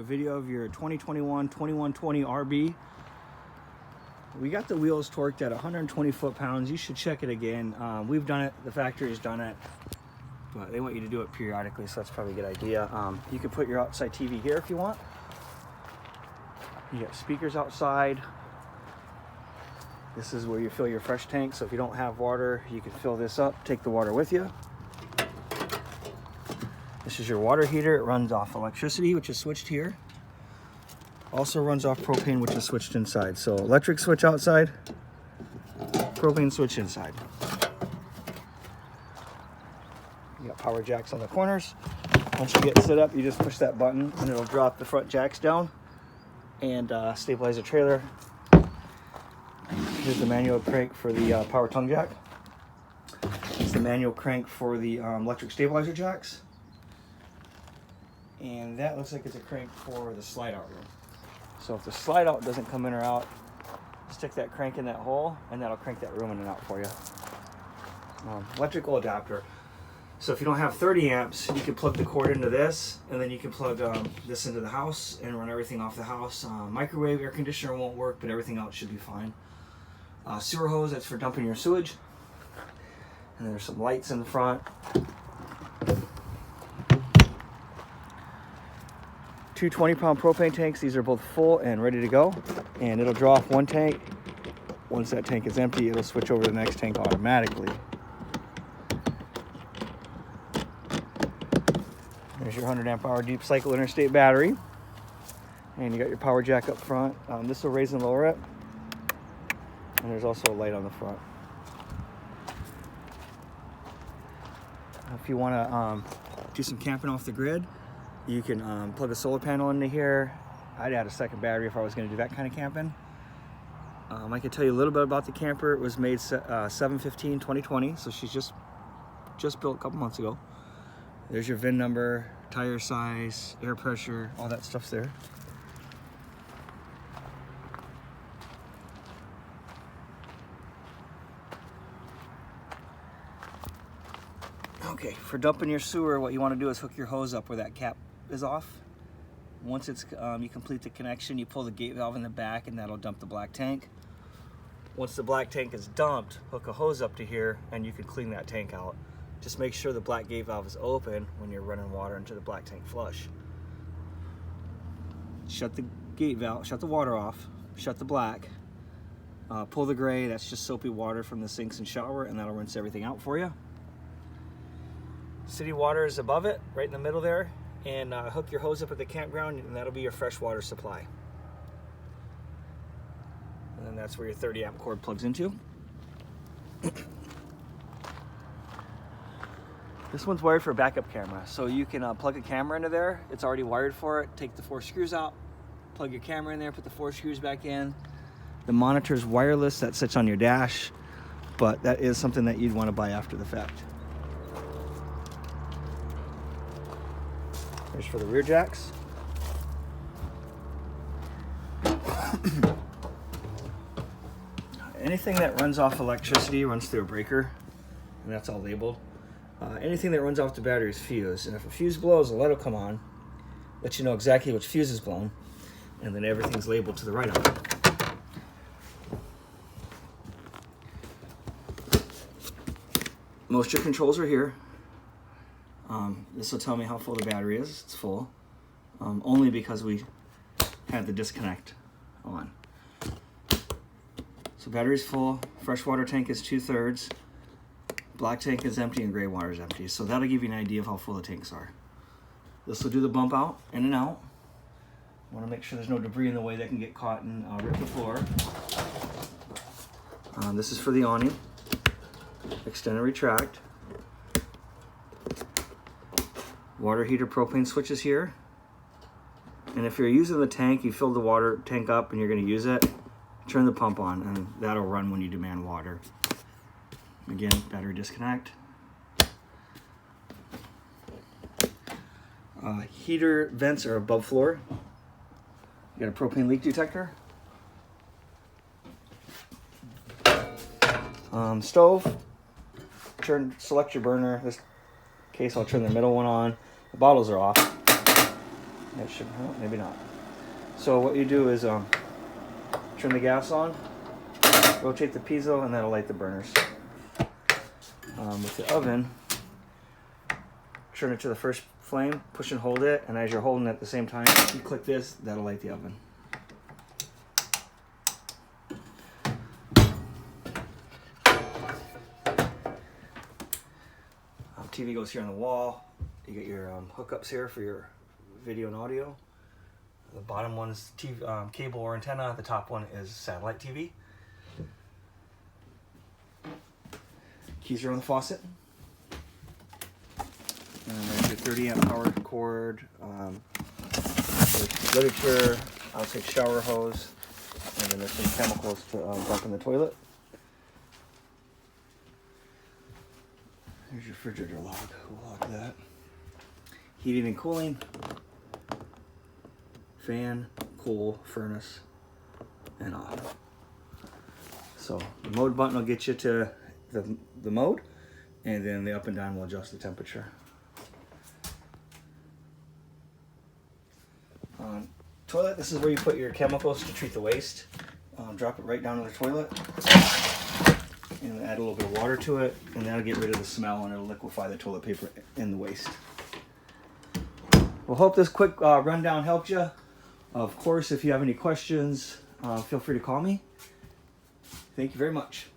A video of your 2021 2120 RB. We got the wheels torqued at 120 foot-pounds. You should check it again. We've done it, the factory's done it, but they want you to do it periodically, so that's probably a good idea. You can put your outside TV here if you want. You got speakers outside. This is where you fill your fresh tank, so if you don't have water, you can fill this up, take the water with you. This is your water heater. It runs off electricity, which is switched here. Also runs off propane, which is switched inside. So electric switch outside, propane switch inside. You got power jacks on the corners. Once you get set up, you just push that button and it'll drop the front jacks down and stabilize the trailer. Here's the manual crank for the power tongue jack. It's the manual crank for the electric stabilizer jacks. And that looks like it's a crank for the slide out room. So if the slide out doesn't come in or out, stick that crank in that hole and that'll crank that room in and out for you. Electrical adapter. So if you don't have 30 amps, you can plug the cord into this, and then you can plug this into the house and run everything off the house. Microwave, air conditioner won't work, but everything else should be fine. Sewer hose, that's for dumping your sewage. And there's some lights in the front. Two 20-pound propane tanks. These are both full and ready to go, and it'll draw off one tank. Once that tank is empty, it'll switch over to the next tank automatically. There's your 100 amp hour deep cycle interstate battery, and you got your power jack up front. This will raise and lower it, and there's also a light on the front. If you want to do some camping off the grid, you can plug a solar panel into here. I'd add a second battery if I was going to do that kind of camping. I can tell you a little bit about the camper. It was made 7/15/2020, so she's just built a couple months ago. There's your VIN number, tire size, air pressure, all that stuff's there. Okay, for dumping your sewer, what you want to do is hook your hose up where that cap is off. Once it's you complete the connection, you pull the gate valve in the back and that'll dump the black tank. Once the black tank is dumped, hook a hose up to here and you can clean that tank out. Just make sure the black gate valve is open when you're running water into the black tank flush. Shut the gate valve, shut the water off, shut the black, pull the gray, that's just soapy water from the sinks and shower, and that'll rinse everything out for you. City water is above it, right in the middle there, and hook your hose up at the campground and that'll be your fresh water supply. And then that's where your 30 amp cord plugs into. This one's wired for a backup camera, so you can plug a camera into there. It's already wired for it. Take the 4 screws out, plug your camera in there, put the 4 screws back in. The monitor's wireless, that sits on your dash, but that is something that you'd want to buy after the fact. Here's for the rear jacks. Anything that runs off electricity runs through a breaker, and that's all labeled. Anything that runs off the battery is fuse, and if a fuse blows, a light will come on, let you know exactly which fuse is blown, and then everything's labeled to the right of it. Moisture controls are here. This will tell me how full the battery is. It's full, only because we had the disconnect on. So battery's full, freshwater tank is 2/3, black tank is empty, and gray water is empty. So that'll give you an idea of how full the tanks are. This will do the bump out, in and out. Want to make sure there's no debris in the way that can get caught and rip the floor. This is for the awning. Extend and retract. Water heater propane switches here. And if you're using the tank, you fill the water tank up and you're going to use it, turn the pump on and that'll run when you demand water. Again, battery disconnect. Heater vents are above floor. You got a propane leak detector. Stove. Select your burner. This case I'll turn the middle one on. The bottles are off. That should, well, maybe not. So what you do is turn the gas on, rotate the piezo, and that'll light the burners. With the oven, turn it to the first flame, push and hold it, and as you're holding it at the same time, you click this, that'll light the oven. TV goes here on the wall. You get your hookups here for your video and audio. The bottom one's TV, cable or antenna. The top one is satellite TV. Keys are on the faucet. And there's your 30 amp power cord. There's literature. I'll take shower hose. And then there's some chemicals to dump in the toilet. There's your refrigerator log. We'll log that. Heating and cooling. Fan, cool, furnace, and off. So the mode button will get you to the mode, and then the up and down will adjust the temperature. Toilet, this is where you put your chemicals to treat the waste. Drop it right down to the toilet. And add a little bit of water to it, and that'll get rid of the smell and it'll liquefy the toilet paper in the waste. Well, hope this quick rundown helped you. Of course, if you have any questions, feel free to call me. Thank you very much.